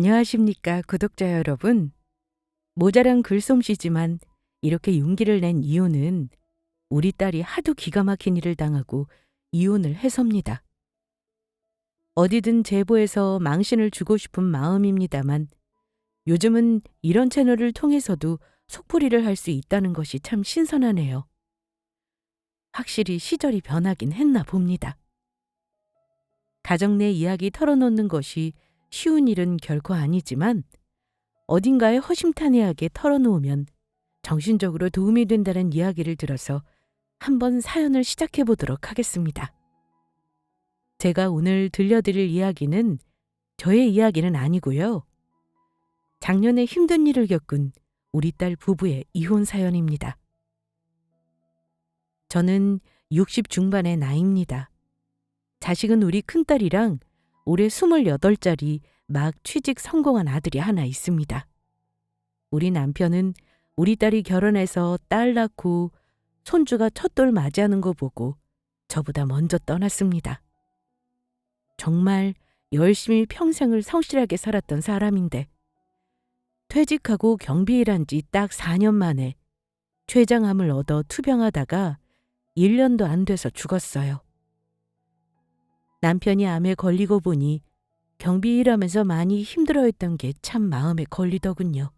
안녕하십니까, 구독자 여러분. 모자란 글솜씨지만 이렇게 용기를 낸 이유는 우리 딸이 하도 기가 막힌 일을 당하고 이혼을 해서입니다. 어디든 제보해서 망신을 주고 싶은 마음입니다만 요즘은 이런 채널을 통해서도 속풀이를 할 수 있다는 것이 참 신선하네요. 확실히 시절이 변하긴 했나 봅니다. 가정 내 이야기 털어놓는 것이 쉬운 일은 결코 아니지만 어딘가에 허심탄회하게 털어놓으면 정신적으로 도움이 된다는 이야기를 들어서 한번 사연을 시작해 보도록 하겠습니다. 제가 오늘 들려드릴 이야기는 저의 이야기는 아니고요. 작년에 힘든 일을 겪은 우리 딸 부부의 이혼 사연입니다. 저는 60 중반의 나이입니다. 자식은 우리 큰딸이랑 올해 28짜리 막 취직 성공한 아들이 하나 있습니다. 우리 남편은 우리 딸이 결혼해서 딸 낳고 손주가 첫돌 맞이하는 거 보고 저보다 먼저 떠났습니다. 정말 열심히 평생을 성실하게 살았던 사람인데 퇴직하고 경비 일한 지 딱 4년 만에 췌장암을 얻어 투병하다가 1년도 안 돼서 죽었어요. 남편이 암에 걸리고 보니 경비 일하면서 많이 힘들어했던 게 참 마음에 걸리더군요.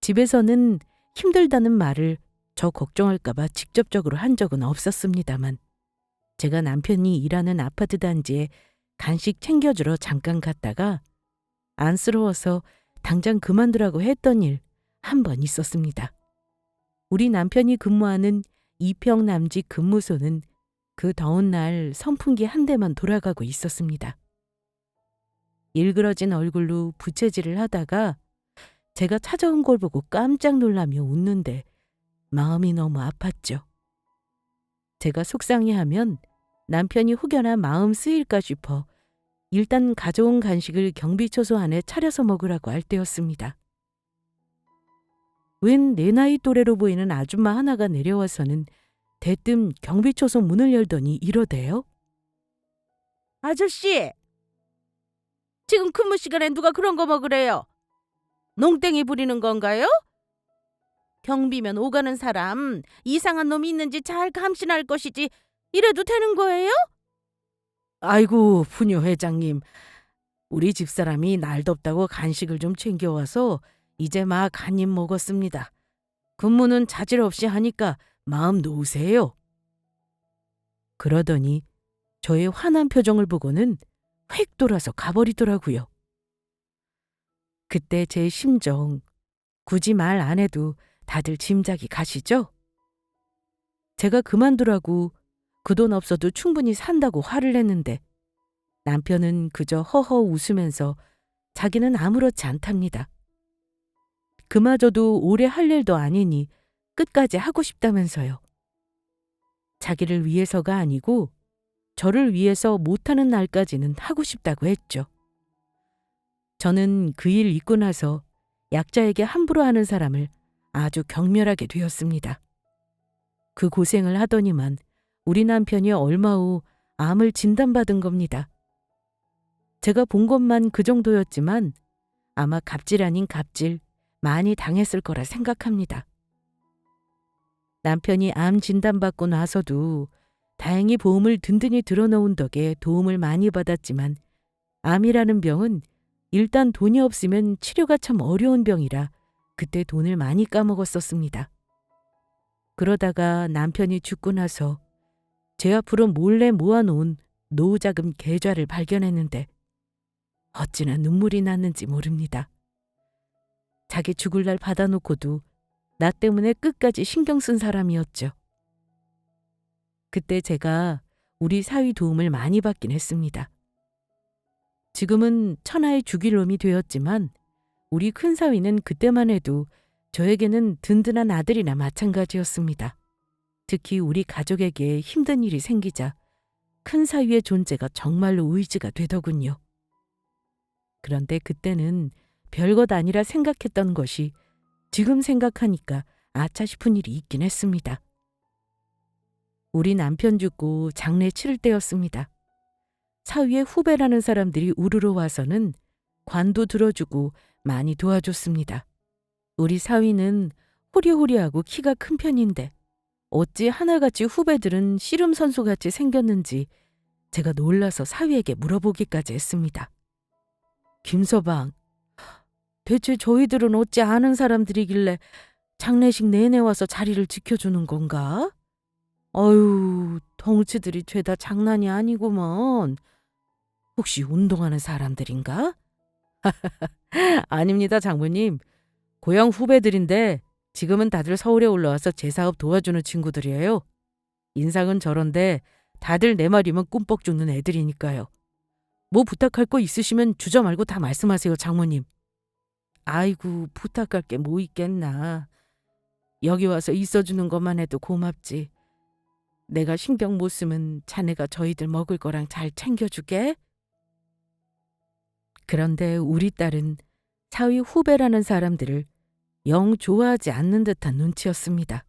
집에서는 힘들다는 말을 저 걱정할까봐 직접적으로 한 적은 없었습니다만 제가 남편이 일하는 아파트 단지에 간식 챙겨주러 잠깐 갔다가 안쓰러워서 당장 그만두라고 했던 일 한 번 있었습니다. 우리 남편이 근무하는 이평 남직 근무소는 그 더운 날 선풍기 한 대만 돌아가고 있었습니다. 일그러진 얼굴로 부채질을 하다가 제가 찾아온 걸 보고 깜짝 놀라며 웃는데 마음이 너무 아팠죠. 제가 속상해하면 남편이 혹여나 마음 쓰일까 싶어 일단 가져온 간식을 경비초소 안에 차려서 먹으라고 할 때였습니다. 웬 내 나이 또래로 보이는 아줌마 하나가 내려와서는 대뜸 경비초소 문을 열더니 이러대요. 아저씨! 지금 근무 시간에 누가 그런 거 먹으래요? 농땡이 부리는 건가요? 경비면 오가는 사람 이상한 놈이 있는지 잘 감시할 것이지 이래도 되는 거예요? 아이고 부녀 회장님, 우리 집사람이 날 덥다고 간식을 좀 챙겨와서 이제 막 한 입 먹었습니다. 근무는 자질 없이 하니까 마음 놓으세요. 그러더니 저의 화난 표정을 보고는 휙 돌아서 가버리더라고요. 그때 제 심정 굳이 말 안 해도 다들 짐작이 가시죠? 제가 그만두라고 그 돈 없어도 충분히 산다고 화를 냈는데 남편은 그저 허허 웃으면서 자기는 아무렇지 않답니다. 그마저도 오래 할 일도 아니니 끝까지 하고 싶다면서요. 자기를 위해서가 아니고 저를 위해서 못하는 날까지는 하고 싶다고 했죠. 저는 그 일 있고 나서 약자에게 함부로 하는 사람을 아주 경멸하게 되었습니다. 그 고생을 하더니만 우리 남편이 얼마 후 암을 진단받은 겁니다. 제가 본 것만 그 정도였지만 아마 갑질 아닌 갑질 많이 당했을 거라 생각합니다. 남편이 암 진단받고 나서도 다행히 보험을 든든히 들어놓은 덕에 도움을 많이 받았지만 암이라는 병은 일단 돈이 없으면 치료가 참 어려운 병이라 그때 돈을 많이 까먹었었습니다. 그러다가 남편이 죽고 나서 제 앞으로 몰래 모아놓은 노후자금 계좌를 발견했는데 어찌나 눈물이 났는지 모릅니다. 자기 죽을 날 받아놓고도 나 때문에 끝까지 신경 쓴 사람이었죠. 그때 제가 우리 사위 도움을 많이 받긴 했습니다. 지금은 천하의 죽일 놈이 되었지만 우리 큰 사위는 그때만 해도 저에게는 든든한 아들이나 마찬가지였습니다. 특히 우리 가족에게 힘든 일이 생기자 큰 사위의 존재가 정말로 의지가 되더군요. 그런데 그때는 별것 아니라 생각했던 것이 지금 생각하니까 아차 싶은 일이 있긴 했습니다. 우리 남편 죽고 장례 치를 때였습니다. 사위의 후배라는 사람들이 우르르 와서는 관도 들어주고 많이 도와줬습니다. 우리 사위는 호리호리하고 키가 큰 편인데 어찌 하나같이 후배들은 씨름 선수같이 생겼는지 제가 놀라서 사위에게 물어보기까지 했습니다. 김서방, 대체 저희들은 어찌 아는 사람들이길래 장례식 내내 와서 자리를 지켜주는 건가? 어휴, 덩치들이 죄다 장난이 아니구먼. 혹시 운동하는 사람들인가? 아닙니다, 장모님. 고향 후배들인데 지금은 다들 서울에 올라와서 제 사업 도와주는 친구들이에요. 인상은 저런데 다들 내 말이면 꿈뻑 죽는 애들이니까요. 뭐 부탁할 거 있으시면 주저 말고 다 말씀하세요, 장모님. 아이고, 부탁할 게 뭐 있겠나. 여기 와서 있어주는 것만 해도 고맙지. 내가 신경 못 쓰면 자네가 저희들 먹을 거랑 잘 챙겨주게. 그런데 우리 딸은 사위 후배라는 사람들을 영 좋아하지 않는 듯한 눈치였습니다.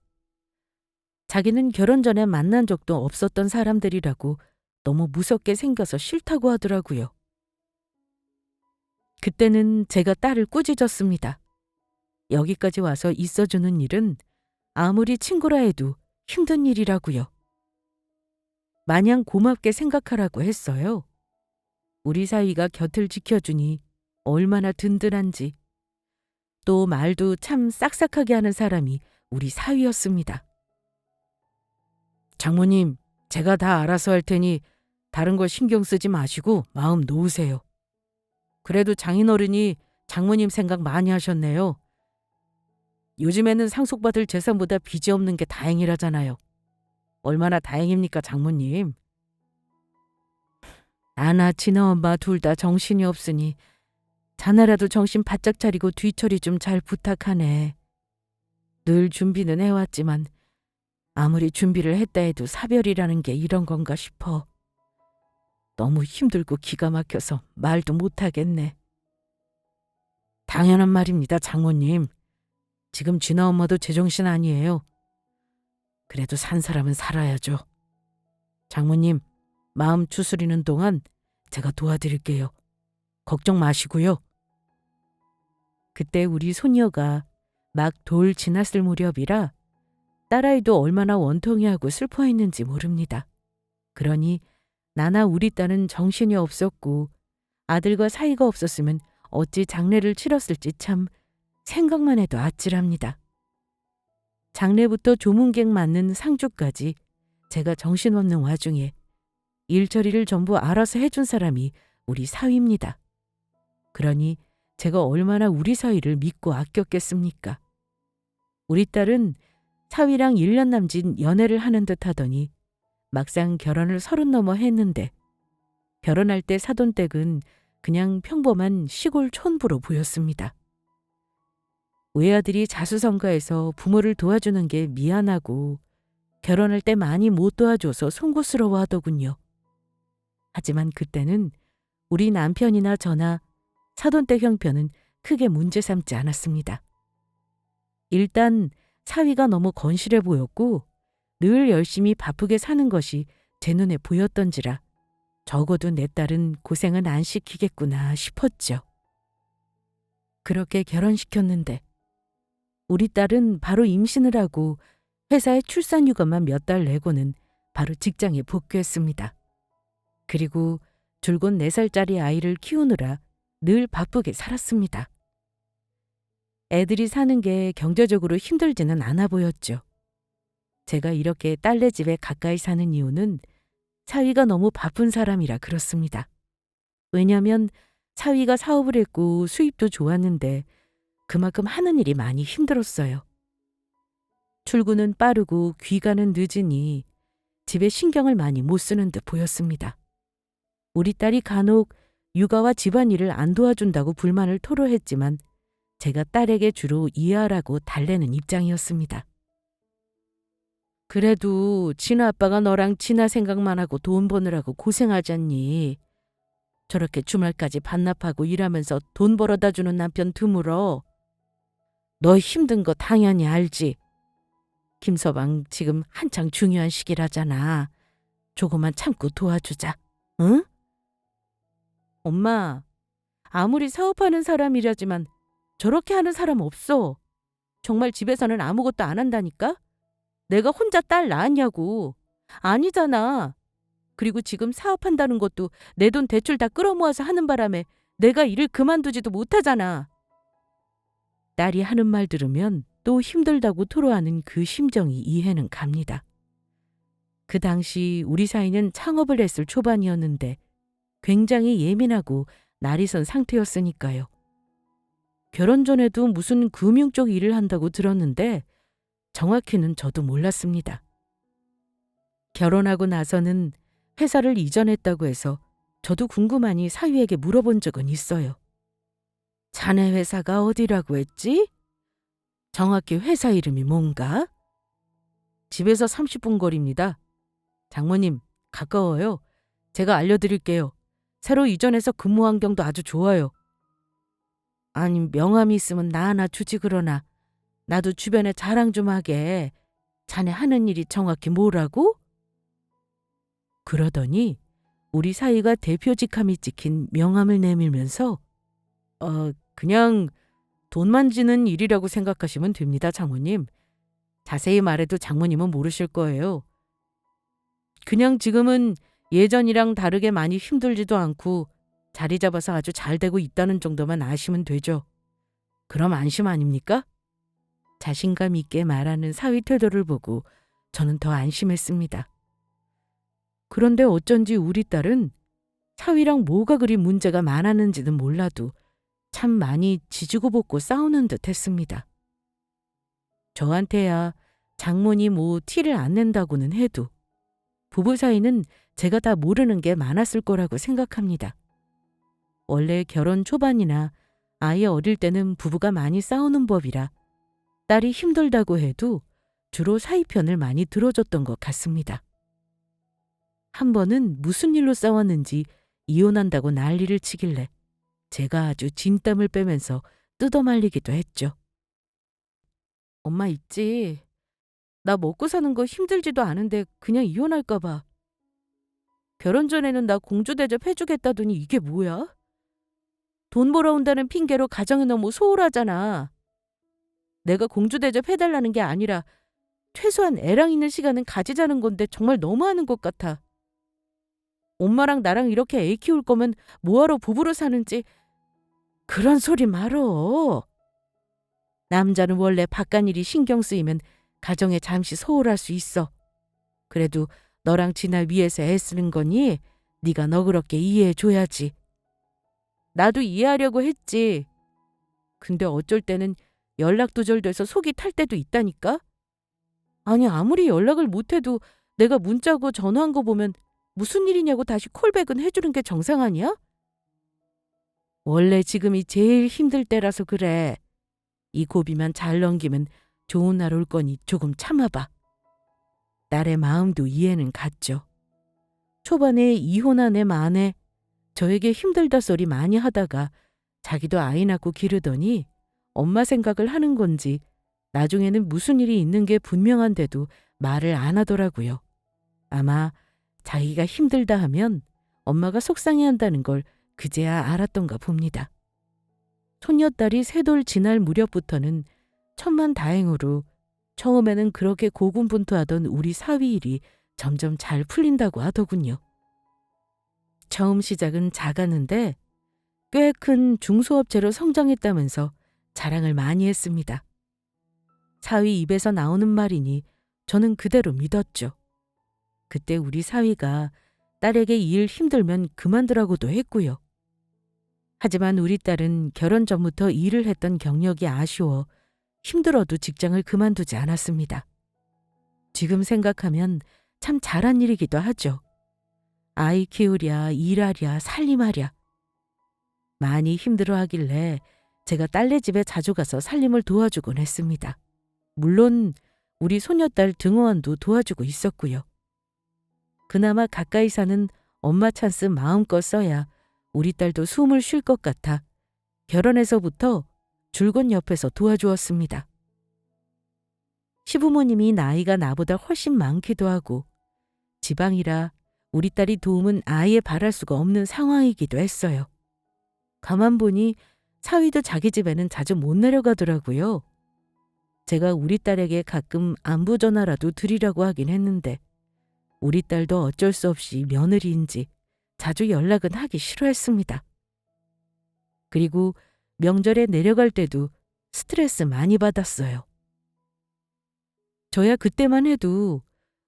자기는 결혼 전에 만난 적도 없었던 사람들이라고 너무 무섭게 생겨서 싫다고 하더라고요. 그때는 제가 딸을 꾸짖었습니다. 여기까지 와서 있어주는 일은 아무리 친구라 해도 힘든 일이라고요. 마냥 고맙게 생각하라고 했어요. 우리 사위가 곁을 지켜주니 얼마나 든든한지. 또 말도 참 싹싹하게 하는 사람이 우리 사위였습니다. 장모님, 제가 다 알아서 할 테니 다른 거 신경 쓰지 마시고 마음 놓으세요. 그래도 장인어른이 장모님 생각 많이 하셨네요. 요즘에는 상속받을 재산보다 빚이 없는 게 다행이라잖아요. 얼마나 다행입니까, 장모님? 나나 진아 엄마 둘 다 정신이 없으니 자네라도 정신 바짝 차리고 뒤처리 좀 잘 부탁하네. 늘 준비는 해왔지만 아무리 준비를 했다 해도 사별이라는 게 이런 건가 싶어. 너무 힘들고 기가 막혀서 말도 못하겠네. 당연한 말입니다, 장모님. 지금 진아 엄마도 제정신 아니에요. 그래도 산 사람은 살아야죠. 장모님, 마음 추스리는 동안 제가 도와드릴게요. 걱정 마시고요. 그때 우리 손녀가 막 돌 지났을 무렵이라 딸아이도 얼마나 원통해하고 슬퍼했는지 모릅니다. 그러니 나나 우리 딸은 정신이 없었고 아들과 사이가 없었으면 어찌 장례를 치렀을지 참 생각만 해도 아찔합니다. 장례부터 조문객 맞는 상주까지 제가 정신없는 와중에 일처리를 전부 알아서 해준 사람이 우리 사위입니다. 그러니 제가 얼마나 우리 사위를 믿고 아꼈겠습니까? 우리 딸은 사위랑 1년 남짓 연애를 하는 듯 하더니 막상 결혼을 30 넘어 했는데 결혼할 때 사돈 댁은 그냥 평범한 시골 촌부로 보였습니다. 외아들이 자수성가해서 부모를 도와주는 게 미안하고 결혼할 때 많이 못 도와줘서 송구스러워 하더군요. 하지만 그때는 우리 남편이나 저나 사돈댁 형편은 크게 문제 삼지 않았습니다. 일단 사위가 너무 건실해 보였고 늘 열심히 바쁘게 사는 것이 제 눈에 보였던지라 적어도 내 딸은 고생은 안 시키겠구나 싶었죠. 그렇게 결혼시켰는데 우리 딸은 바로 임신을 하고 회사에 출산휴가만 몇 달 내고는 바로 직장에 복귀했습니다. 그리고 줄곧 4살짜리 아이를 키우느라 늘 바쁘게 살았습니다. 애들이 사는 게 경제적으로 힘들지는 않아 보였죠. 제가 이렇게 딸네 집에 가까이 사는 이유는 사위가 너무 바쁜 사람이라 그렇습니다. 왜냐면 사위가 사업을 했고 수입도 좋았는데 그만큼 하는 일이 많이 힘들었어요. 출근은 빠르고 귀가는 늦으니 집에 신경을 많이 못 쓰는 듯 보였습니다. 우리 딸이 간혹 육아와 집안일을 안 도와준다고 불만을 토로했지만 제가 딸에게 주로 이해하라고 달래는 입장이었습니다. 그래도 진아 아빠가 너랑 진아 생각만 하고 돈 버느라고 고생하잖니. 저렇게 주말까지 반납하고 일하면서 돈 벌어다 주는 남편 드물어. 너 힘든 거 당연히 알지. 김서방 지금 한창 중요한 시기라잖아. 조금만 참고 도와주자. 응? 엄마, 아무리 사업하는 사람이라지만 저렇게 하는 사람 없어. 정말 집에서는 아무것도 안 한다니까? 내가 혼자 딸 낳았냐고. 아니잖아. 그리고 지금 사업한다는 것도 내 돈 대출 다 끌어모아서 하는 바람에 내가 일을 그만두지도 못하잖아. 딸이 하는 말 들으면 또 힘들다고 토로하는 그 심정이 이해는 갑니다. 그 당시 우리 사이는 창업을 했을 초반이었는데 굉장히 예민하고 날이 선 상태였으니까요. 결혼 전에도 무슨 금융 쪽 일을 한다고 들었는데 정확히는 저도 몰랐습니다. 결혼하고 나서는 회사를 이전했다고 해서 저도 궁금하니 사위에게 물어본 적은 있어요. 자네 회사가 어디라고 했지? 정확히 회사 이름이 뭔가? 집에서 30분 거리입니다. 장모님, 가까워요. 제가 알려드릴게요. 새로 이전해서 근무 환경도 아주 좋아요. 아니, 명함이 있으면 나 하나 주지 그러나. 나도 주변에 자랑 좀 하게. 자네 하는 일이 정확히 뭐라고? 그러더니 우리 사위가 대표 직함이 찍힌 명함을 내밀면서 그냥 돈 만지는 일이라고 생각하시면 됩니다, 장모님. 자세히 말해도 장모님은 모르실 거예요. 그냥 지금은 예전이랑 다르게 많이 힘들지도 않고 자리 잡아서 아주 잘 되고 있다는 정도만 아시면 되죠. 그럼 안심 아닙니까? 자신감 있게 말하는 사위 태도를 보고 저는 더 안심했습니다. 그런데 어쩐지 우리 딸은 사위랑 뭐가 그리 문제가 많았는지는 몰라도 참 많이 지지고 볶고 싸우는 듯 했습니다. 저한테야 장모님 뭐 티를 안 낸다고는 해도 부부 사이는 제가 다 모르는 게 많았을 거라고 생각합니다. 원래 결혼 초반이나 아이 어릴 때는 부부가 많이 싸우는 법이라 딸이 힘들다고 해도 주로 사위 편을 많이 들어줬던 것 같습니다. 한 번은 무슨 일로 싸웠는지 이혼한다고 난리를 치길래 제가 아주 진땀을 빼면서 뜯어말리기도 했죠. 엄마 있지. 나 먹고 사는 거 힘들지도 않은데 그냥 이혼할까 봐. 결혼 전에는 나 공주 대접 해주겠다더니 이게 뭐야? 돈 벌어온다는 핑계로 가정이 너무 소홀하잖아. 내가 공주 대접 해달라는 게 아니라 최소한 애랑 있는 시간은 가지자는 건데 정말 너무하는 것 같아. 엄마랑 나랑 이렇게 애 키울 거면 뭐하러 부부로 사는지 그런 소리 말어. 남자는 원래 바깥일이 신경 쓰이면 가정에 잠시 소홀할 수 있어. 그래도 너랑 지나 위해서 애쓰는 거니 네가 너그럽게 이해해줘야지. 나도 이해하려고 했지. 근데 어쩔 때는 연락 두절돼서 속이 탈 때도 있다니까? 아니 아무리 연락을 못해도 내가 문자고 전화한 거 보면 무슨 일이냐고 다시 콜백은 해주는 게 정상 아니야? 원래 지금이 제일 힘들 때라서 그래. 이 고비만 잘 넘기면 좋은 날 올 거니 조금 참아봐. 딸의 마음도 이해는 갔죠. 초반에 이혼한 애 만에 저에게 힘들다 소리 많이 하다가 자기도 아이 낳고 기르더니 엄마 생각을 하는 건지 나중에는 무슨 일이 있는 게 분명한데도 말을 안 하더라고요. 아마 자기가 힘들다 하면 엄마가 속상해한다는 걸 그제야 알았던가 봅니다. 손녀딸이 세 돌 지날 무렵부터는 천만다행으로 처음에는 그렇게 고군분투하던 우리 사위 일이 점점 잘 풀린다고 하더군요. 처음 시작은 작았는데 꽤 큰 중소업체로 성장했다면서 자랑을 많이 했습니다. 사위 입에서 나오는 말이니 저는 그대로 믿었죠. 그때 우리 사위가 딸에게 일 힘들면 그만두라고도 했고요. 하지만 우리 딸은 결혼 전부터 일을 했던 경력이 아쉬워 힘들어도 직장을 그만두지 않았습니다. 지금 생각하면 참 잘한 일이기도 하죠. 아이 키우랴, 일하랴, 살림하랴. 많이 힘들어하길래 제가 딸네 집에 자주 가서 살림을 도와주곤 했습니다. 물론 우리 소녀딸 등호원도 도와주고 있었고요. 그나마 가까이 사는 엄마 찬스 마음껏 써야 우리 딸도 숨을 쉴 것 같아 결혼해서부터 줄곧 옆에서 도와주었습니다. 시부모님이 나이가 나보다 훨씬 많기도 하고 지방이라 우리 딸이 도움은 아예 바랄 수가 없는 상황이기도 했어요. 가만 보니 사위도 자기 집에는 자주 못 내려가더라고요. 제가 우리 딸에게 가끔 안부 전화라도 드리라고 하긴 했는데 우리 딸도 어쩔 수 없이 며느리인지 자주 연락은 하기 싫어했습니다. 그리고 명절에 내려갈 때도 스트레스 많이 받았어요. 저야 그때만 해도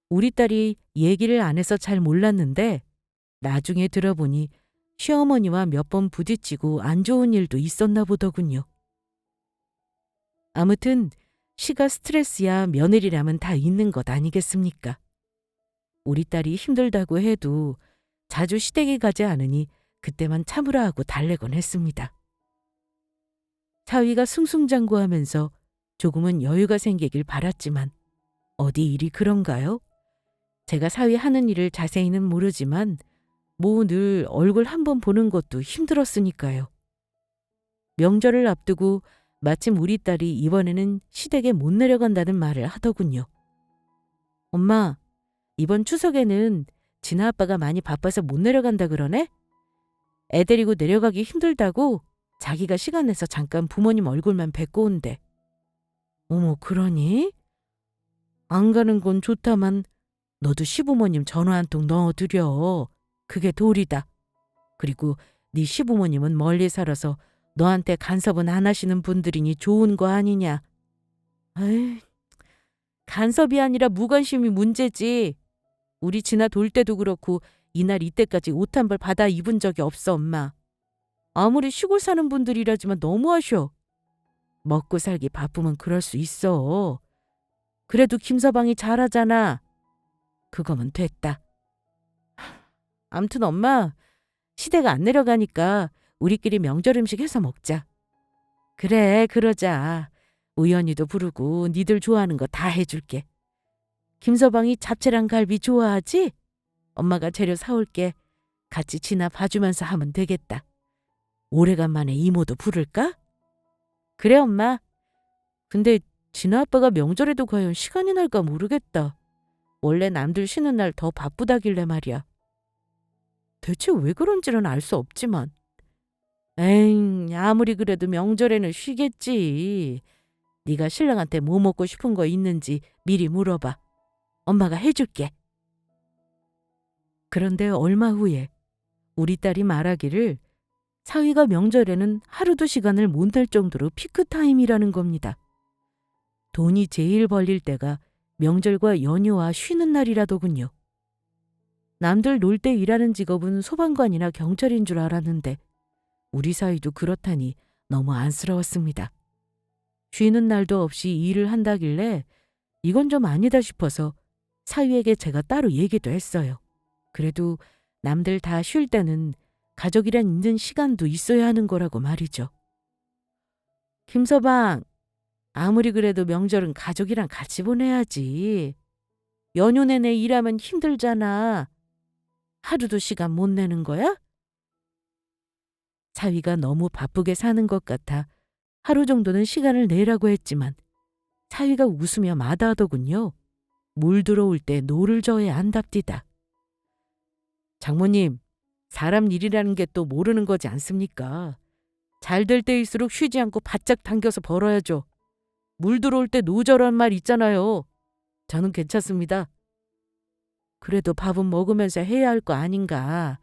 우리 딸이 얘기를 안 해서 잘 몰랐는데 나중에 들어보니 시어머니와 몇 번 부딪히고 안 좋은 일도 있었나 보더군요. 아무튼 시가 스트레스야 며느리라면 다 있는 것 아니겠습니까? 우리 딸이 힘들다고 해도 자주 시댁에 가지 않으니 그때만 참으라 하고 달래곤 했습니다. 사위가 승승장구하면서 조금은 여유가 생기길 바랐지만 어디 일이 그런가요? 제가 사위 하는 일을 자세히는 모르지만 뭐 늘 얼굴 한번 보는 것도 힘들었으니까요. 명절을 앞두고 마침 우리 딸이 이번에는 시댁에 못 내려간다는 말을 하더군요. 엄마, 이번 추석에는 진아 아빠가 많이 바빠서 못 내려간다 그러네? 애 데리고 내려가기 힘들다고 자기가 시간 내서 잠깐 부모님 얼굴만 뵙고 온대. 어머, 그러니? 안 가는 건 좋다만 너도 시부모님 전화 한 통 넣어드려. 그게 도리다. 그리고 네 시부모님은 멀리 살아서 너한테 간섭은 안 하시는 분들이니 좋은 거 아니냐. 에이, 간섭이 아니라 무관심이 문제지. 우리 진아 돌 때도 그렇고 이날 이때까지 옷 한 벌 받아 입은 적이 없어, 엄마. 아무리 시골 사는 분들이라지만 너무하셔. 먹고 살기 바쁘면 그럴 수 있어. 그래도 김서방이 잘하잖아. 그거면 됐다. 암튼 엄마, 시댁 안 내려가니까 우리끼리 명절 음식 해서 먹자. 그래, 그러자. 우연히도 부르고 니들 좋아하는 거 다 해줄게. 김서방이 잡채랑 갈비 좋아하지? 엄마가 재료 사올게. 같이 지나 봐주면서 하면 되겠다. 오래간만에 이모도 부를까? 그래, 엄마. 근데 진아 아빠가 명절에도 과연 시간이 날까 모르겠다. 원래 남들 쉬는 날 더 바쁘다길래 말이야. 대체 왜 그런지는 알 수 없지만. 에잉, 아무리 그래도 명절에는 쉬겠지. 네가 신랑한테 뭐 먹고 싶은 거 있는지 미리 물어봐. 엄마가 해줄게. 그런데 얼마 후에 우리 딸이 말하기를 사위가 명절에는 하루도 시간을 못 낼 정도로 피크타임이라는 겁니다. 돈이 제일 벌릴 때가 명절과 연휴와 쉬는 날이라더군요. 남들 놀 때 일하는 직업은 소방관이나 경찰인 줄 알았는데 우리 사위도 그렇다니 너무 안쓰러웠습니다. 쉬는 날도 없이 일을 한다길래 이건 좀 아니다 싶어서 사위에게 제가 따로 얘기도 했어요. 그래도 남들 다 쉴 때는 가족이란 있는 시간도 있어야 하는 거라고 말이죠. 김서방, 아무리 그래도 명절은 가족이랑 같이 보내야지. 연휴 내내 일하면 힘들잖아. 하루도 시간 못 내는 거야? 사위가 너무 바쁘게 사는 것 같아 하루 정도는 시간을 내라고 했지만 사위가 웃으며 마다하더군요. 물 들어올 때 노를 저어야 한답디다. 장모님, 사람 일이라는 게 또 모르는 거지 않습니까? 잘 될 때일수록 쉬지 않고 바짝 당겨서 벌어야죠. 물 들어올 때 노저란 말 있잖아요. 저는 괜찮습니다. 그래도 밥은 먹으면서 해야 할 거 아닌가.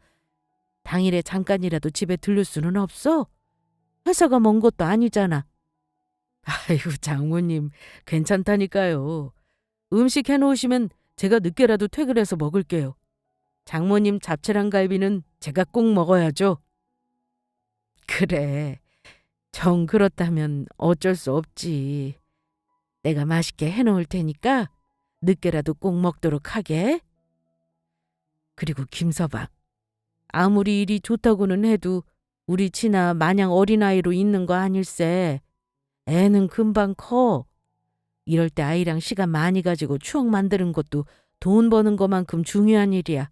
당일에 잠깐이라도 집에 들를 수는 없어? 회사가 먼 것도 아니잖아. 아이고, 장모님, 괜찮다니까요. 음식 해놓으시면 제가 늦게라도 퇴근해서 먹을게요. 장모님 잡채랑 갈비는 제가 꼭 먹어야죠. 그래, 정 그렇다면 어쩔 수 없지. 내가 맛있게 해놓을 테니까 늦게라도 꼭 먹도록 하게. 그리고 김서방, 아무리 일이 좋다고는 해도 우리 진아 마냥 어린아이로 있는 거 아닐세. 애는 금방 커. 이럴 때 아이랑 시간 많이 가지고 추억 만드는 것도 돈 버는 것만큼 중요한 일이야.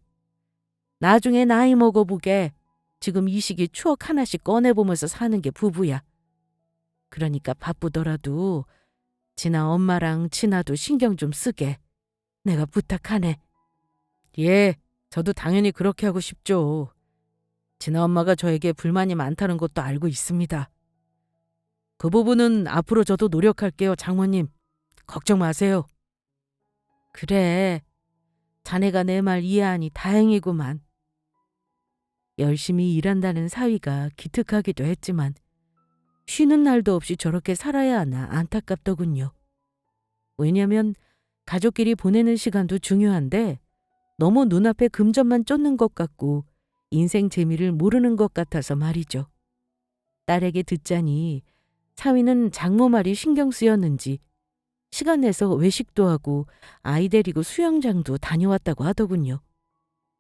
나중에 나이 먹어보게 지금 이 시기 추억 하나씩 꺼내보면서 사는 게 부부야. 그러니까 바쁘더라도 진아 엄마랑 진아도 신경 좀 쓰게. 내가 부탁하네. 예, 저도 당연히 그렇게 하고 싶죠. 친엄마가 저에게 불만이 많다는 것도 알고 있습니다. 그 부분은 앞으로 저도 노력할게요, 장모님. 걱정 마세요. 그래, 자네가 내 말 이해하니 다행이구만. 열심히 일한다는 사위가 기특하기도 했지만 쉬는 날도 없이 저렇게 살아야 하나 안타깝더군요. 왜냐면 가족끼리 보내는 시간도 중요한데 너무 눈앞에 금전만 쫓는 것 같고 인생 재미를 모르는 것 같아서 말이죠. 딸에게 듣자니 사위는 장모 말이 신경 쓰였는지 시간 내서 외식도 하고 아이 데리고 수영장도 다녀왔다고 하더군요.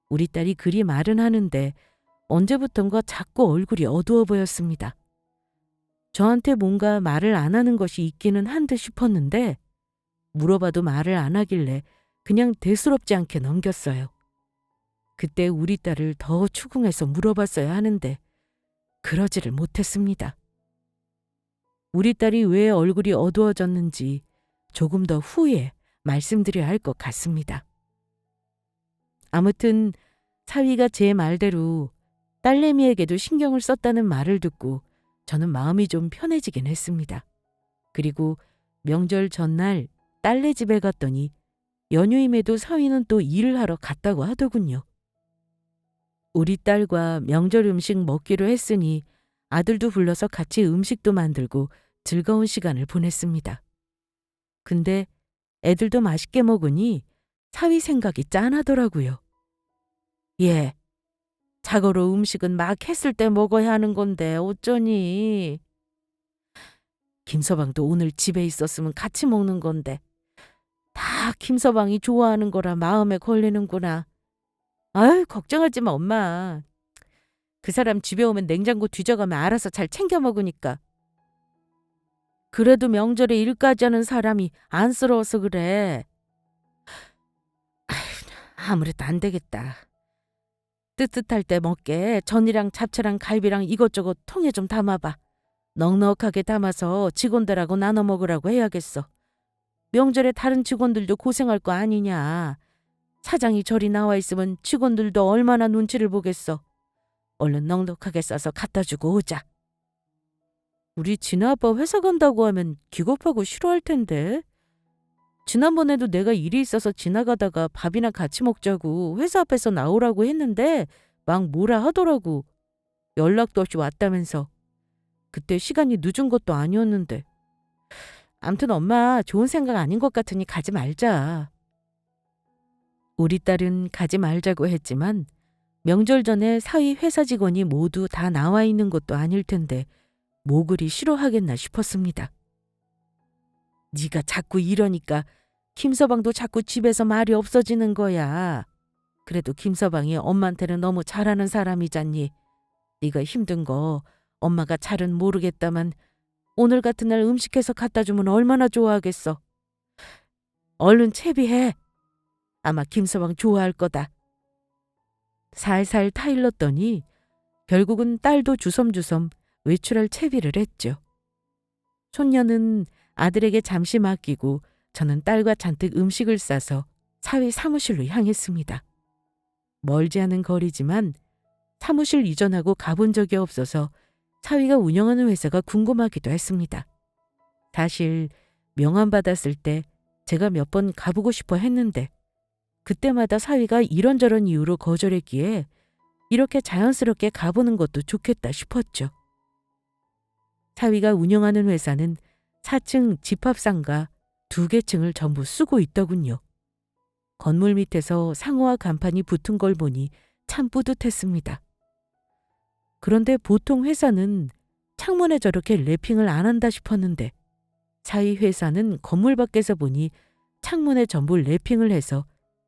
우리 딸이 그리 말은 하는데 언제부턴가 자꾸 얼굴이 어두워 보였습니다. 저한테 뭔가 말을 안 하는 것이 있기는 한 듯 싶었는데 물어봐도 말을 안 하길래 그냥 대수롭지 않게 넘겼어요. 그때 우리 딸을 더 추궁해서 물어봤어야 하는데 그러지를 못했습니다. 우리 딸이 왜 얼굴이 어두워졌는지 조금 더 후에 말씀드려야 할 것 같습니다. 아무튼 사위가 제 말대로 딸내미에게도 신경을 썼다는 말을 듣고 저는 마음이 좀 편해지긴 했습니다. 그리고 명절 전날 딸네 집에 갔더니 연휴임에도 사위는 또 일을 하러 갔다고 하더군요. 우리 딸과 명절 음식 먹기로 했으니 아들도 불러서 같이 음식도 만들고 즐거운 시간을 보냈습니다. 근데 애들도 맛있게 먹으니 사위 생각이 짠하더라고요. 예, 자고로 음식은 막 했을 때 먹어야 하는 건데 어쩌니. 김서방도 오늘 집에 있었으면 같이 먹는 건데 다 김서방이 좋아하는 거라 마음에 걸리는구나. 아유, 걱정하지 마, 엄마. 그 사람 집에 오면 냉장고 뒤져가면 알아서 잘 챙겨 먹으니까. 그래도 명절에 일까지 하는 사람이 안쓰러워서 그래. 아무래도 안 되겠다. 뜨뜻할 때 먹게 전이랑 잡채랑 갈비랑 이것저것 통에 좀 담아봐. 넉넉하게 담아서 직원들하고 나눠 먹으라고 해야겠어. 명절에 다른 직원들도 고생할 거 아니냐. 사장이 저리 나와 있으면 직원들도 얼마나 눈치를 보겠어. 얼른 넉넉하게 싸서 갖다 주고 오자. 우리 진아 아빠 회사 간다고 하면 기겁하고 싫어할 텐데. 지난번에도 내가 일이 있어서 지나가다가 밥이나 같이 먹자고 회사 앞에서 나오라고 했는데 막 뭐라 하더라고. 연락도 없이 왔다면서. 그때 시간이 늦은 것도 아니었는데. 암튼 엄마 좋은 생각 아닌 것 같으니 가지 말자. 우리 딸은 가지 말자고 했지만 명절 전에 사위 회사 직원이 모두 다 나와 있는 것도 아닐 텐데 뭐 그리 싫어하겠나 싶었습니다. 네가 자꾸 이러니까 김서방도 자꾸 집에서 말이 없어지는 거야. 그래도 김서방이 엄마한테는 너무 잘하는 사람이잖니. 네가 힘든 거 엄마가 잘은 모르겠다만 오늘 같은 날 음식해서 갖다 주면 얼마나 좋아하겠어. 얼른 채비해. 아마 김서방 좋아할 거다. 살살 타일렀더니 결국은 딸도 주섬주섬 외출할 채비를 했죠. 손녀는 아들에게 잠시 맡기고 저는 딸과 잔뜩 음식을 싸서 사위 사무실로 향했습니다. 멀지 않은 거리지만 사무실 이전하고 가본 적이 없어서 사위가 운영하는 회사가 궁금하기도 했습니다. 사실 명함 받았을 때 제가 몇 번 가보고 싶어 했는데 그때마다 사위가 이런저런 이유로 거절했기에 이렇게 자연스럽게 가보는 것도 좋겠다 싶었죠. 사위가 운영하는 회사는 4층 집합상가 2개 층을 전부 쓰고 있더군요. 건물 밑에서 상호와 간판이 붙은 걸 보니 참 뿌듯했습니다. 그런데 보통 회사는 창문에 저렇게 래핑을 안 한다 싶었는데 사위 회사는 건물 밖에서 보니 창문에 전부 래핑을 해서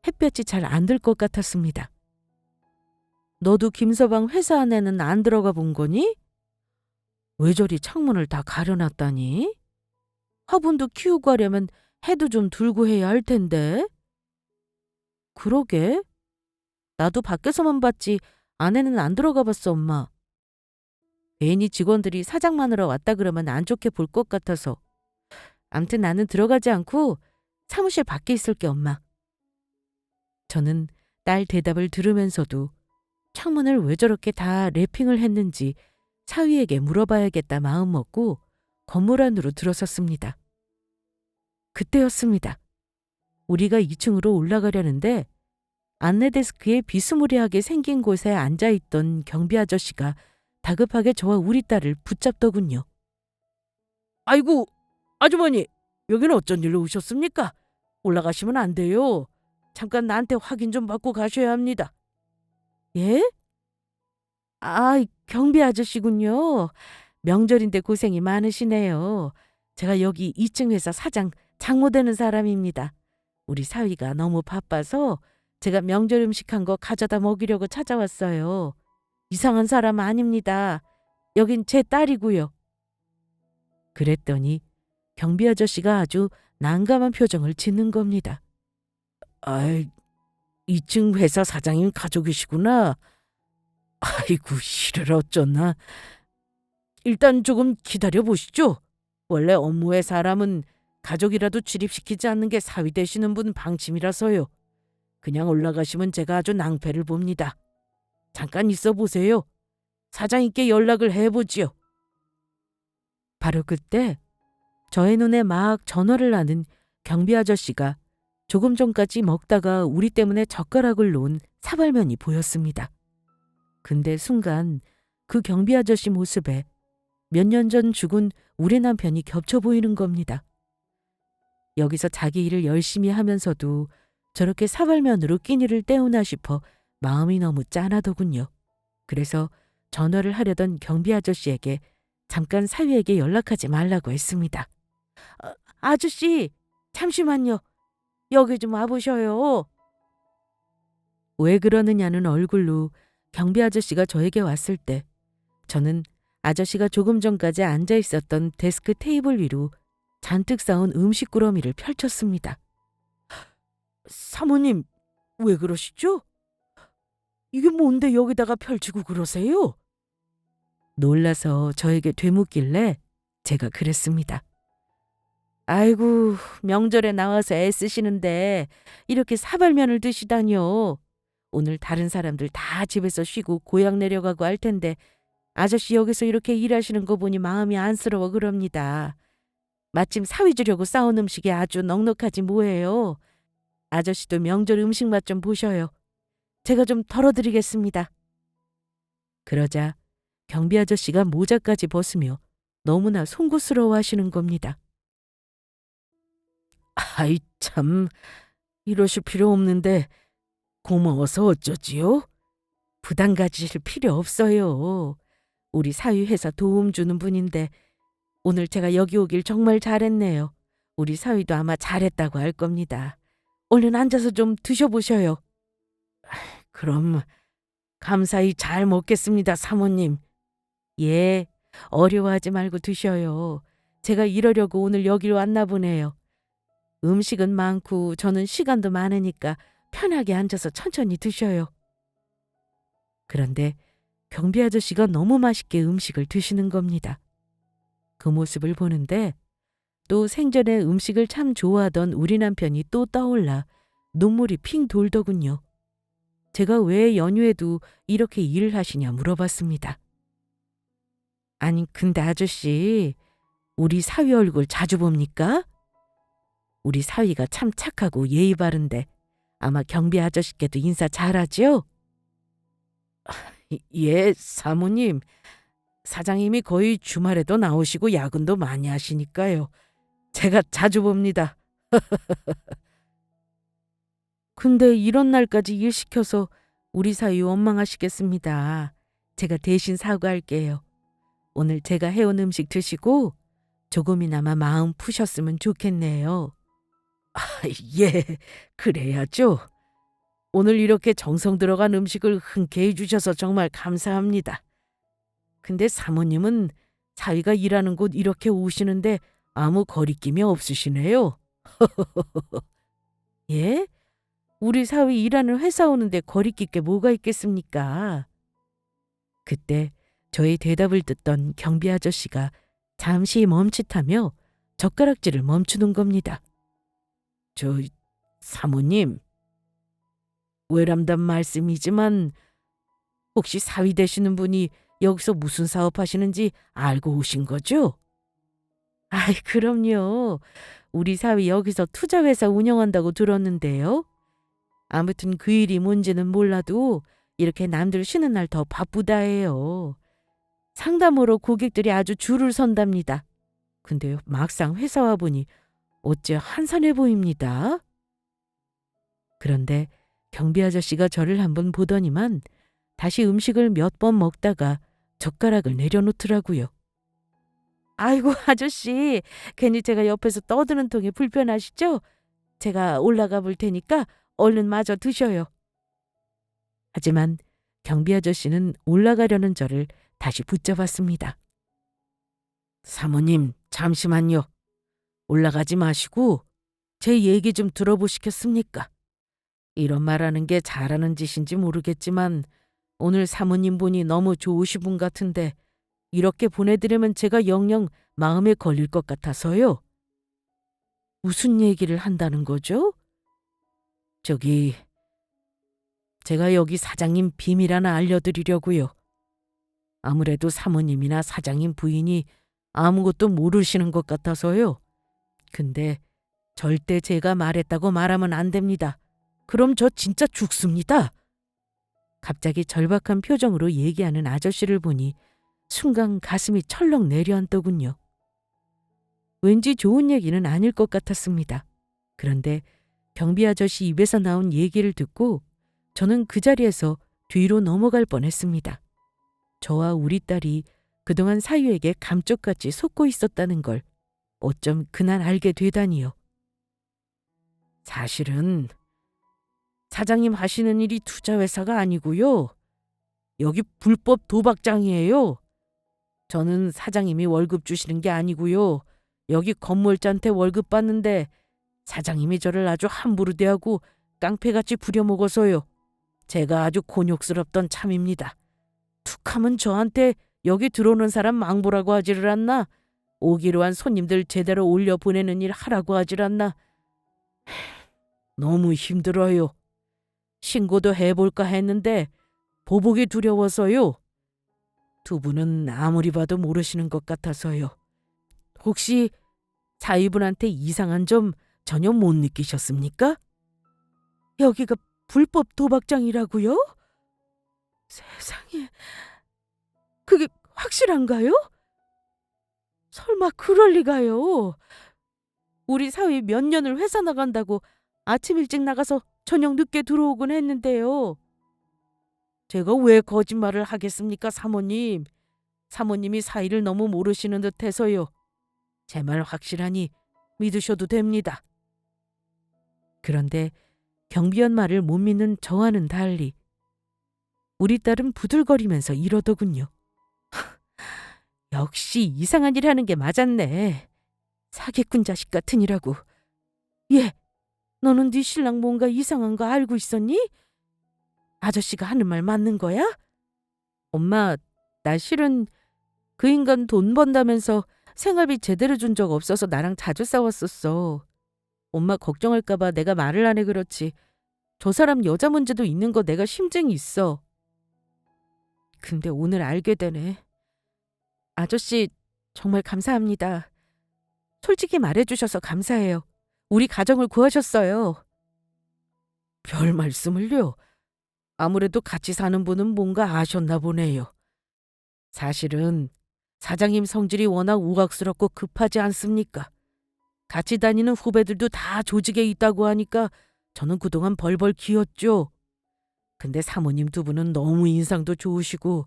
햇볕이 잘 안 들 것 같았습니다. 너도 김서방 회사 안에는 안 들어가 본 거니? 왜 저리 창문을 다 가려놨다니? 화분도 키우고 하려면 해도 좀 들고 해야 할 텐데. 그러게. 나도 밖에서만 봤지 안에는 안 들어가 봤어, 엄마. 괜히 직원들이 사장 마누라 왔다 그러면 안 좋게 볼 것 같아서. 암튼 나는 들어가지 않고 사무실 밖에 있을게, 엄마. 저는 딸 대답을 들으면서도 창문을 왜 저렇게 다 래핑을 했는지 사위에게 물어봐야겠다 마음먹고 건물 안으로 들어섰습니다. 그때였습니다. 우리가 2층으로 올라가려는데 안내 데스크에 비스무리하게 생긴 곳에 앉아있던 경비 아저씨가 다급하게 저와 우리 딸을 붙잡더군요. 아이고, 아주머니, 여기는 어쩐 일로 오셨습니까? 올라가시면 안 돼요. 잠깐 나한테 확인 좀 받고 가셔야 합니다. 예? 아, 경비 아저씨군요. 명절인데 고생이 많으시네요. 제가 여기 2층 회사 사장 장모 되는 사람입니다. 우리 사위가 너무 바빠서 제가 명절 음식 한 거 가져다 먹이려고 찾아왔어요. 이상한 사람 아닙니다. 여긴 제 딸이고요. 그랬더니 경비 아저씨가 아주 난감한 표정을 짓는 겁니다. 아이, 2층 회사 사장님 가족이시구나. 아이고, 이를 어쩌나. 일단 조금 기다려 보시죠. 원래 업무의 사람은 가족이라도 출입시키지 않는 게 사위 되시는 분 방침이라서요. 그냥 올라가시면 제가 아주 낭패를 봅니다. 잠깐 있어 보세요. 사장님께 연락을 해보지요. 바로 그때 저의 눈에 막 전화를 하는 경비 아저씨가 조금 전까지 먹다가 우리 때문에 젓가락을 놓은 사발면이 보였습니다. 근데 순간 그 경비 아저씨 모습에 몇 년 전 죽은 우리 남편이 겹쳐 보이는 겁니다. 여기서 자기 일을 열심히 하면서도 저렇게 사발면으로 끼니를 때우나 싶어 마음이 너무 짠하더군요. 그래서 전화를 하려던 경비 아저씨에게 잠깐 사위에게 연락하지 말라고 했습니다. 아저씨, 잠시만요. 여기 좀 와보셔요. 왜 그러느냐는 얼굴로 경비 아저씨가 저에게 왔을 때 저는 아저씨가 조금 전까지 앉아 있었던 데스크 테이블 위로 잔뜩 쌓은 음식 꾸러미를 펼쳤습니다. 사모님, 왜 그러시죠? 이게 뭔데 여기다가 펼치고 그러세요? 놀라서 저에게 되묻길래 제가 그랬습니다. 아이고, 명절에 나와서 애쓰시는데 이렇게 사발면을 드시다니요. 오늘 다른 사람들 다 집에서 쉬고 고향 내려가고 할 텐데 아저씨 여기서 이렇게 일하시는 거 보니 마음이 안쓰러워 그럽니다. 마침 사위 주려고 싸운 음식이 아주 넉넉하지 뭐예요. 아저씨도 명절 음식 맛 좀 보셔요. 제가 좀 덜어드리겠습니다. 그러자 경비 아저씨가 모자까지 벗으며 너무나 송구스러워 하시는 겁니다. 아이 참, 이러실 필요 없는데 고마워서 어쩌지요? 부담 가지실 필요 없어요. 우리 사위 회사 도움 주는 분인데 오늘 제가 여기 오길 정말 잘했네요. 우리 사위도 아마 잘했다고 할 겁니다. 얼른 앉아서 좀 드셔보셔요. 그럼 감사히 잘 먹겠습니다, 사모님. 예, 어려워하지 말고 드셔요. 제가 이러려고 오늘 여기로 왔나 보네요. 음식은 많고 저는 시간도 많으니까 편하게 앉아서 천천히 드셔요. 그런데 경비 아저씨가 너무 맛있게 음식을 드시는 겁니다. 그 모습을 보는데 또 생전에 음식을 참 좋아하던 우리 남편이 또 떠올라 눈물이 핑 돌더군요. 제가 왜 연휴에도 이렇게 일을 하시냐 물어봤습니다. 아니 근데 아저씨, 우리 사위 얼굴 자주 봅니까? 우리 사위가 참 착하고 예의 바른데 아마 경비 아저씨께도 인사 잘하죠? 예, 사모님. 사장님이 거의 주말에도 나오시고 야근도 많이 하시니까요. 제가 자주 봅니다. 근데 이런 날까지 일 시켜서 우리 사위 원망하시겠습니다. 제가 대신 사과할게요. 오늘 제가 해온 음식 드시고 조금이나마 마음 푸셨으면 좋겠네요. 예, 그래야죠. 오늘 이렇게 정성 들어간 음식을 흔쾌히 주셔서 정말 감사합니다. 근데 사모님은 사위가 일하는 곳 이렇게 오시는데 아무 거리낌이 없으시네요. 예? 우리 사위 일하는 회사 오는데 거리낄 게 뭐가 있겠습니까? 그때 저의 대답을 듣던 경비 아저씨가 잠시 멈칫하며 젓가락질을 멈추는 겁니다. 저 사모님, 외람단 말씀이지만 혹시 사위 되시는 분이 여기서 무슨 사업 하시는지 알고 오신 거죠? 아이, 그럼요. 우리 사위 여기서 투자회사 운영한다고 들었는데요. 아무튼 그 일이 뭔지는 몰라도 이렇게 남들 쉬는 날 더 바쁘다 해요. 상담으로 고객들이 아주 줄을 선답니다. 근데 막상 회사 와보니 어째 한산해 보입니다. 그런데 경비 아저씨가 저를 한번 보더니만 다시 음식을 몇 번 먹다가 젓가락을 내려놓더라고요. 아이고, 아저씨, 괜히 제가 옆에서 떠드는 통에 불편하시죠? 제가 올라가 볼 테니까 얼른 마저 드셔요. 하지만 경비 아저씨는 올라가려는 저를 다시 붙잡았습니다. 사모님, 잠시만요. 올라가지 마시고 제 얘기 좀 들어보시겠습니까? 이런 말하는 게 잘하는 짓인지 모르겠지만 오늘 사모님 분이 너무 좋으신 분 같은데 이렇게 보내드리면 제가 영영 마음에 걸릴 것 같아서요. 무슨 얘기를 한다는 거죠? 저기, 제가 여기 사장님 비밀 하나 알려드리려고요. 아무래도 사모님이나 사장님 부인이 아무것도 모르시는 것 같아서요. 근데 절대 제가 말했다고 말하면 안 됩니다. 그럼 저 진짜 죽습니다. 갑자기 절박한 표정으로 얘기하는 아저씨를 보니 순간 가슴이 철렁 내려앉더군요. 왠지 좋은 얘기는 아닐 것 같았습니다. 그런데 경비 아저씨 입에서 나온 얘기를 듣고 저는 그 자리에서 뒤로 넘어갈 뻔했습니다. 저와 우리 딸이 그동안 사유에게 감쪽같이 속고 있었다는 걸 어쩜 그날 알게 되다니요. 사실은 사장님 하시는 일이 투자회사가 아니고요. 여기 불법 도박장이에요. 저는 사장님이 월급 주시는 게 아니고요. 여기 건물주한테 월급 받는데 사장님이 저를 아주 함부로 대하고 깡패같이 부려먹어서요. 제가 아주 곤욕스럽던 참입니다. 툭하면 저한테 여기 들어오는 사람 망보라고 하지를 않나? 오기로 한 손님들 제대로 올려보내는 일 하라고 하질 않나? 너무 힘들어요. 신고도 해볼까 했는데 보복이 두려워서요. 두 분은 아무리 봐도 모르시는 것 같아서요. 혹시 사위분한테 이상한 점 전혀 못 느끼셨습니까? 여기가 불법 도박장이라고요? 세상에, 그게 확실한가요? 설마 그럴 리가요. 우리 사위 몇 년을 회사 나간다고 아침 일찍 나가서 저녁 늦게 들어오곤 했는데요. 제가 왜 거짓말을 하겠습니까, 사모님? 사모님이 사위를 너무 모르시는 듯해서요. 제 말 확실하니 믿으셔도 됩니다. 그런데 경비원 말을 못 믿는 저와는 달리 우리 딸은 부들거리면서 이러더군요. 역시 이상한 일 하는 게 맞았네. 사기꾼 자식 같으니라고. 얘, 너는 네 신랑 뭔가 이상한 거 알고 있었니? 아저씨가 하는 말 맞는 거야? 엄마, 나 실은 그 인간 돈 번다면서 생활비 제대로 준 적 없어서 나랑 자주 싸웠었어. 엄마 걱정할까 봐 내가 말을 안 해 그렇지. 저 사람 여자 문제도 있는 거 내가 심증이 있어. 근데 오늘 알게 되네. 아저씨, 정말 감사합니다. 솔직히 말해주셔서 감사해요. 우리 가정을 구하셨어요. 별 말씀을요. 아무래도 같이 사는 분은 뭔가 아셨나 보네요. 사실은 사장님 성질이 워낙 우악스럽고 급하지 않습니까? 같이 다니는 후배들도 다 조직에 있다고 하니까 저는 그동안 벌벌 기었죠. 근데 사모님 두 분은 너무 인상도 좋으시고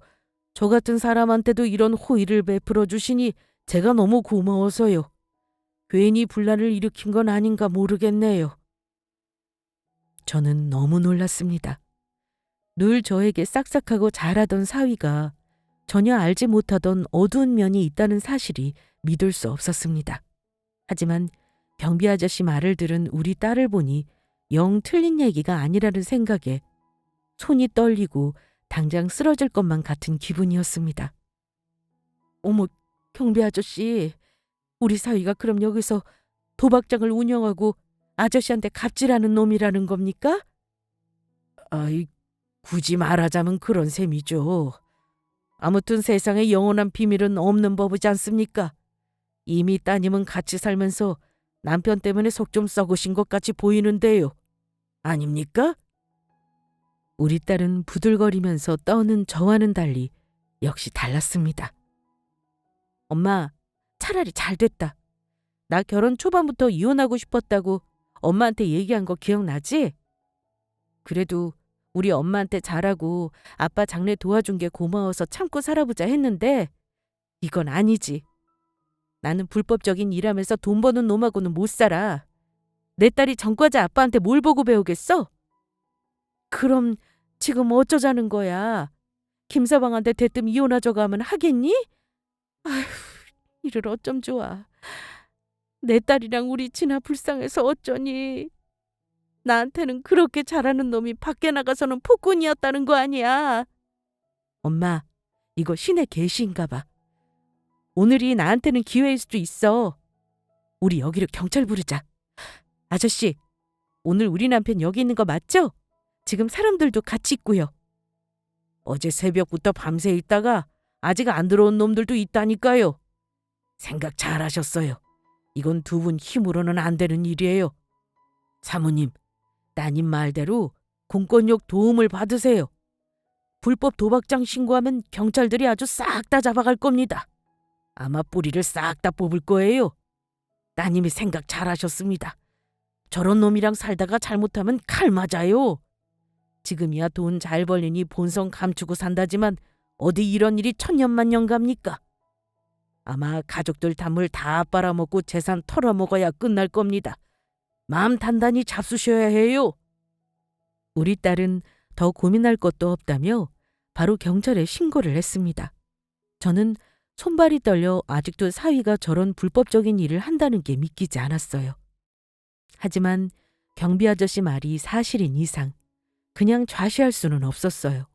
저 같은 사람한테도 이런 호의를 베풀어 주시니 제가 너무 고마워서요. 괜히 분란을 일으킨 건 아닌가 모르겠네요. 저는 너무 놀랐습니다. 늘 저에게 싹싹하고 잘하던 사위가 전혀 알지 못하던 어두운 면이 있다는 사실이 믿을 수 없었습니다. 하지만 경비 아저씨 말을 들은 우리 딸을 보니 영 틀린 얘기가 아니라는 생각에 손이 떨리고 당장 쓰러질 것만 같은 기분이었습니다. 어머, 경비 아저씨, 우리 사위가 그럼 여기서 도박장을 운영하고 아저씨한테 갑질하는 놈이라는 겁니까? 아이, 굳이 말하자면 그런 셈이죠. 아무튼 세상에 영원한 비밀은 없는 법이지 않습니까? 이미 따님은 같이 살면서 남편 때문에 속 좀 썩으신 것 같이 보이는데요. 아닙니까? 우리 딸은 부들거리면서 떠는 저와는 달리 역시 달랐습니다. 엄마, 차라리 잘 됐다. 나 결혼 초반부터 이혼하고 싶었다고 엄마한테 얘기한 거 기억나지? 그래도 우리 엄마한테 잘하고 아빠 장례 도와준 게 고마워서 참고 살아보자 했는데 이건 아니지. 나는 불법적인 일하면서 돈 버는 놈하고는 못 살아. 내 딸이 전과자 아빠한테 뭘 보고 배우겠어? 그럼 지금 어쩌자는 거야? 김서방한테 대뜸 이혼하자고 하면 하겠니? 아휴, 이를 어쩜 좋아. 내 딸이랑 우리 진아 불쌍해서 어쩌니. 나한테는 그렇게 잘하는 놈이 밖에 나가서는 폭군이었다는 거 아니야. 엄마, 이거 신의 계시인가 봐. 오늘이 나한테는 기회일 수도 있어. 우리 여기로 경찰 부르자. 아저씨, 오늘 우리 남편 여기 있는 거 맞죠? 지금 사람들도 같이 있고요. 어제 새벽부터 밤새 있다가 아직 안 들어온 놈들도 있다니까요. 생각 잘하셨어요. 이건 두 분 힘으로는 안 되는 일이에요. 사모님, 따님 말대로 공권력 도움을 받으세요. 불법 도박장 신고하면 경찰들이 아주 싹 다 잡아갈 겁니다. 아마 뿌리를 싹 다 뽑을 거예요. 따님이 생각 잘하셨습니다. 저런 놈이랑 살다가 잘못하면 칼 맞아요. 지금이야 돈 잘 벌리니 본성 감추고 산다지만 어디 이런 일이 천년만년 갑니까? 아마 가족들 담을 다 빨아먹고 재산 털어먹어야 끝날 겁니다. 마음 단단히 잡수셔야 해요. 우리 딸은 더 고민할 것도 없다며 바로 경찰에 신고를 했습니다. 저는 손발이 떨려 아직도 사위가 저런 불법적인 일을 한다는 게 믿기지 않았어요. 하지만 경비 아저씨 말이 사실인 이상 그냥 좌시할 수는 없었어요.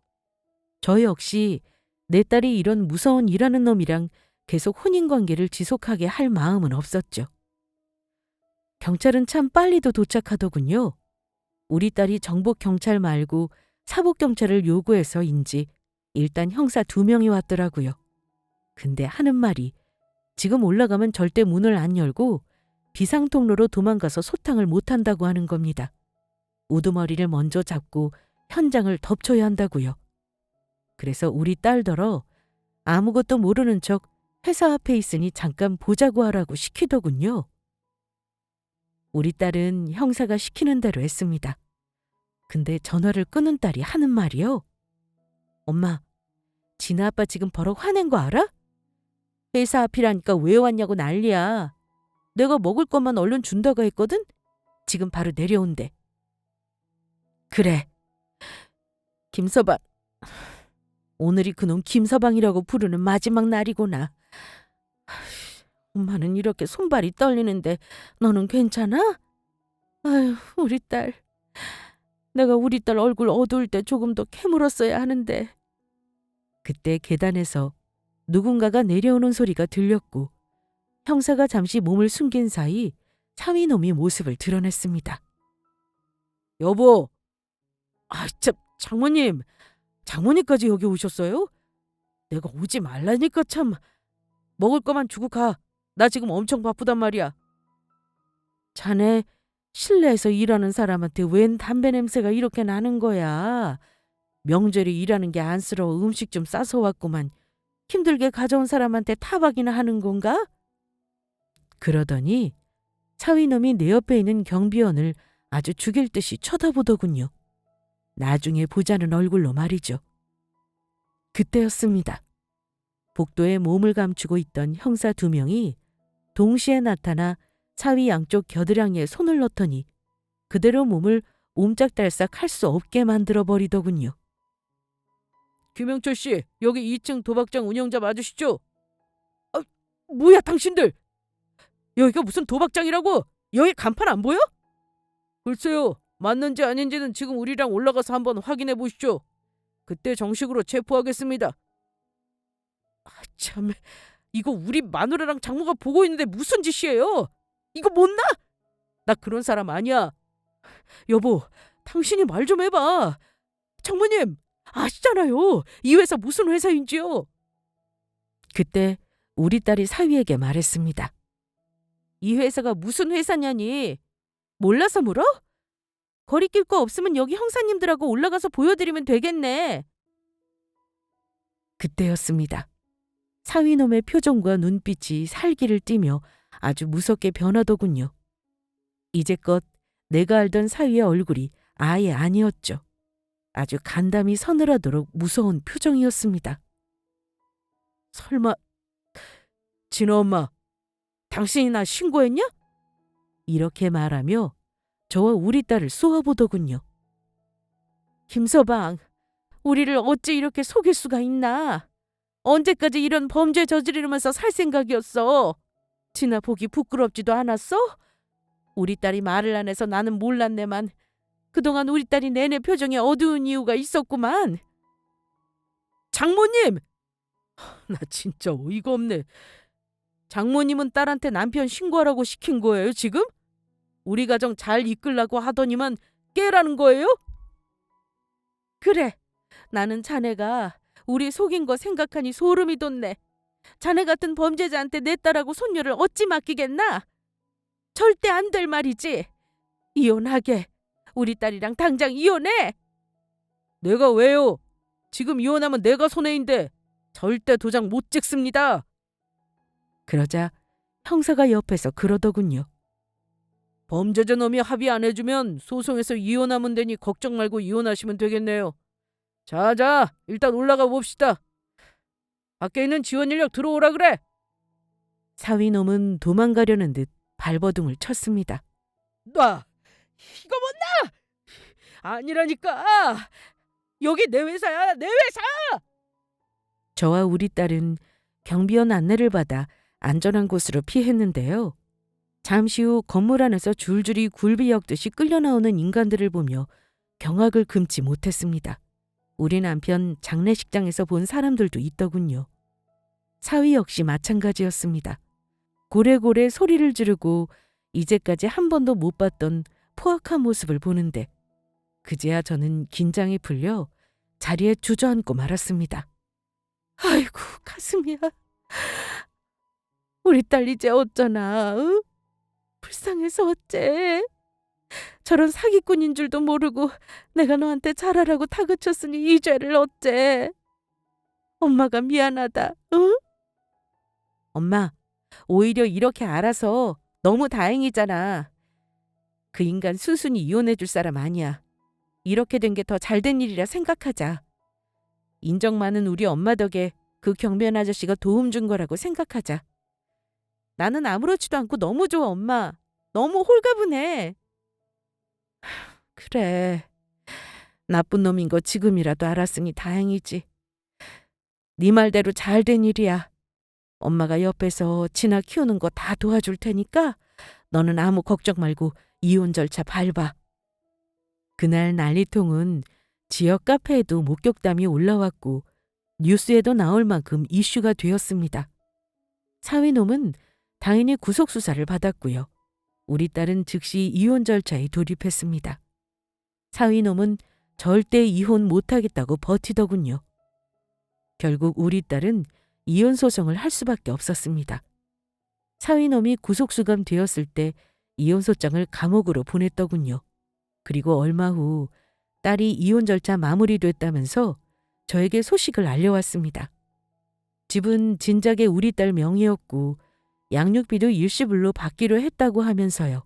저 역시 내 딸이 이런 무서운 일하는 놈이랑 계속 혼인관계를 지속하게 할 마음은 없었죠. 경찰은 참 빨리도 도착하더군요. 우리 딸이 정복경찰 말고 사복경찰을 요구해서인지 일단 형사 2명이 왔더라고요. 근데 하는 말이 지금 올라가면 절대 문을 안 열고 비상통로로 도망가서 소탕을 못한다고 하는 겁니다. 우두머리를 먼저 잡고 현장을 덮쳐야 한다고요. 그래서 우리 딸더러 아무것도 모르는 척 회사 앞에 있으니 잠깐 보자고 하라고 시키더군요. 우리 딸은 형사가 시키는 대로 했습니다. 근데 전화를 끊은 딸이 하는 말이요. 엄마, 진아 아빠 지금 버럭 화낸 거 알아? 회사 앞이라니까 왜 왔냐고 난리야. 내가 먹을 것만 얼른 준다고 했거든? 지금 바로 내려온대. 그래. 김서방. 오늘이 그놈 김서방이라고 부르는 마지막 날이구나. 엄마는 이렇게 손발이 떨리는데 너는 괜찮아? 아휴, 우리 딸. 내가 우리 딸 얼굴 어두울 때 조금 더 캐물었어야 하는데. 그때 계단에서 누군가가 내려오는 소리가 들렸고 형사가 잠시 몸을 숨긴 사이 차위놈이 모습을 드러냈습니다. 여보. 참, 장모님. 장모님까지 여기 오셨어요? 내가 오지 말라니까 참. 먹을 거만 주고 가. 나 지금 엄청 바쁘단 말이야. 자네 실내에서 일하는 사람한테 웬 담배 냄새가 이렇게 나는 거야. 명절에 일하는 게 안쓰러워 음식 좀 싸서 왔구만. 힘들게 가져온 사람한테 타박이나 하는 건가? 그러더니 차위놈이 내 옆에 있는 경비원을 아주 죽일 듯이 쳐다보더군요. 나중에 보자는 얼굴로 말이죠. 그때였습니다. 복도에 몸을 감추고 있던 형사 2명이 동시에 나타나 차위 양쪽 겨드랑이에 손을 넣더니 그대로 몸을 옴짝달싹 할 수 없게 만들어버리더군요. 김영철 씨, 여기 2층 도박장 운영자 맞으시죠? 뭐야 당신들! 여기가 무슨 도박장이라고? 여기 간판 안 보여? 글쎄요, 맞는지 아닌지는 지금 우리랑 올라가서 한번 확인해 보시죠. 그때 정식으로 체포하겠습니다. 참, 이거 우리 마누라랑 장모가 보고 있는데 무슨 짓이에요? 이거 못나? 나 그런 사람 아니야. 여보, 당신이 말 좀 해봐. 장모님, 아시잖아요. 이 회사 무슨 회사인지요. 그때 우리 딸이 사위에게 말했습니다. 이 회사가 무슨 회사냐니? 몰라서 물어? 거리낄 거 없으면 여기 형사님들하고 올라가서 보여드리면 되겠네. 그때였습니다. 사위놈의 표정과 눈빛이 살기를 띠며 아주 무섭게 변하더군요. 이제껏 내가 알던 사위의 얼굴이 아예 아니었죠. 아주 간담이 서늘하도록 무서운 표정이었습니다. 설마 진호 엄마, 당신이 나 신고했냐? 이렇게 말하며 저와 우리 딸을 쏘아보더군요. 김서방, 우리를 어찌 이렇게 속일 수가 있나? 언제까지 이런 범죄 저지르면서 살 생각이었어? 지나 보기 부끄럽지도 않았어? 우리 딸이 말을 안 해서 나는 몰랐네만 그동안 우리 딸이 내내 표정에 어두운 이유가 있었구만. 장모님! 나 진짜 어이가 없네. 장모님은 딸한테 남편 신고하라고 시킨 거예요, 지금? 우리 가정 잘 이끌라고 하더니만 깨라는 거예요? 그래, 나는 자네가 우리 속인 거 생각하니 소름이 돋네. 자네 같은 범죄자한테 내 딸하고 손녀를 어찌 맡기겠나? 절대 안 될 말이지. 이혼하게. 우리 딸이랑 당장 이혼해. 내가 왜요? 지금 이혼하면 내가 손해인데 절대 도장 못 찍습니다. 그러자 형사가 옆에서 그러더군요. 범죄자 놈이 합의 안 해주면 소송에서 이혼하면 되니 걱정 말고 이혼하시면 되겠네요. 자자, 일단 올라가 봅시다. 밖에 있는 지원 인력 들어오라 그래. 사위놈은 도망가려는 듯 발버둥을 쳤습니다. 놔! 이거 못 놔! 아니라니까! 여기 내 회사야, 내 회사! 저와 우리 딸은 경비원 안내를 받아 안전한 곳으로 피했는데요. 잠시 후 건물 안에서 줄줄이 굴비 엮듯이 끌려나오는 인간들을 보며 경악을 금치 못했습니다. 우리 남편 장례식장에서 본 사람들도 있더군요. 사위 역시 마찬가지였습니다. 고래고래 소리를 지르고 이제까지 한 번도 못 봤던 포악한 모습을 보는데 그제야 저는 긴장이 풀려 자리에 주저앉고 말았습니다. 아이고 가슴이야. 우리 딸 이제 어쩌나. 응? 불쌍해서 어째. 저런 사기꾼인 줄도 모르고 내가 너한테 잘하라고 다그쳤으니 이 죄를 어째. 엄마가 미안하다. 응? 엄마, 오히려 이렇게 알아서 너무 다행이잖아. 그 인간 순순히 이혼해 줄 사람 아니야. 이렇게 된 게 더 잘된 일이라 생각하자. 인정 많은 우리 엄마 덕에 그 경비원 아저씨가 도움 준 거라고 생각하자. 나는 아무렇지도 않고 너무 좋아, 엄마. 너무 홀가분해. 그래. 나쁜 놈인 거 지금이라도 알았으니 다행이지. 네 말대로 잘된 일이야. 엄마가 옆에서 진아 키우는 거 다 도와줄 테니까 너는 아무 걱정 말고 이혼 절차 밟아. 그날 난리통은 지역 카페에도 목격담이 올라왔고 뉴스에도 나올 만큼 이슈가 되었습니다. 사위놈은 당연히 구속수사를 받았고요. 우리 딸은 즉시 이혼 절차에 돌입했습니다. 사위놈은 절대 이혼 못하겠다고 버티더군요. 결국 우리 딸은 이혼 소송을 할 수밖에 없었습니다. 사위놈이 구속수감 되었을 때 이혼소장을 감옥으로 보냈더군요. 그리고 얼마 후 딸이 이혼 절차 마무리됐다면서 저에게 소식을 알려왔습니다. 집은 진작에 우리 딸 명의였고 양육비도 일시불로 받기로 했다고 하면서요.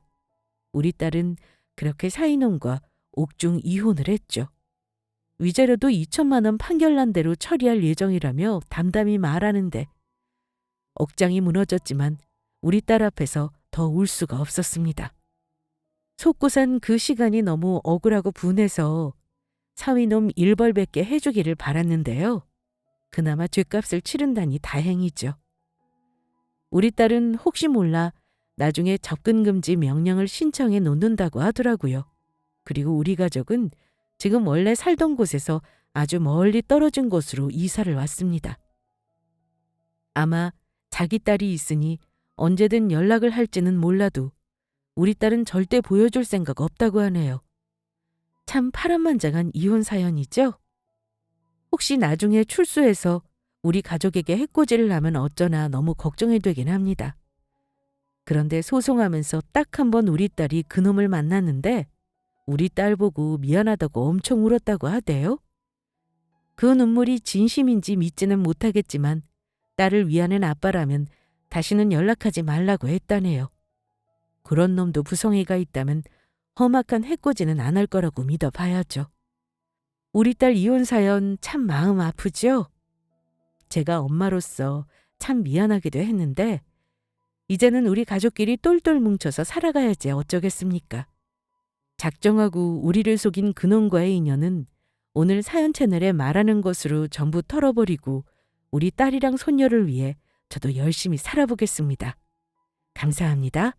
우리 딸은 그렇게 사위놈과 옥중 이혼을 했죠. 위자료도 2천만 원 판결난 대로 처리할 예정이라며 담담히 말하는데 억장이 무너졌지만 우리 딸 앞에서 더 울 수가 없었습니다. 속고 산 그 시간이 너무 억울하고 분해서 사위놈 일벌백계 해주기를 바랐는데요. 그나마 죗값을 치른다니 다행이죠. 우리 딸은 혹시 몰라 나중에 접근금지 명령을 신청해 놓는다고 하더라고요. 그리고 우리 가족은 지금 원래 살던 곳에서 아주 멀리 떨어진 곳으로 이사를 왔습니다. 아마 자기 딸이 있으니 언제든 연락을 할지는 몰라도 우리 딸은 절대 보여줄 생각 없다고 하네요. 참 파란만장한 이혼 사연이죠? 혹시 나중에 출소해서 우리 가족에게 해코지를 하면 어쩌나 너무 걱정이 되긴 합니다. 그런데 소송하면서 딱 한 번 우리 딸이 그놈을 만났는데 우리 딸 보고 미안하다고 엄청 울었다고 하대요. 그 눈물이 진심인지 믿지는 못하겠지만 딸을 위하는 아빠라면 다시는 연락하지 말라고 했다네요. 그런 놈도 부성애가 있다면 험악한 해코지는 안 할 거라고 믿어봐야죠. 우리 딸 이혼 사연 참 마음 아프죠? 제가 엄마로서 참 미안하기도 했는데 이제는 우리 가족끼리 똘똘 뭉쳐서 살아가야지 어쩌겠습니까? 작정하고 우리를 속인 그놈과의 인연은 오늘 사연 채널에 말하는 것으로 전부 털어버리고 우리 딸이랑 손녀를 위해 저도 열심히 살아보겠습니다. 감사합니다.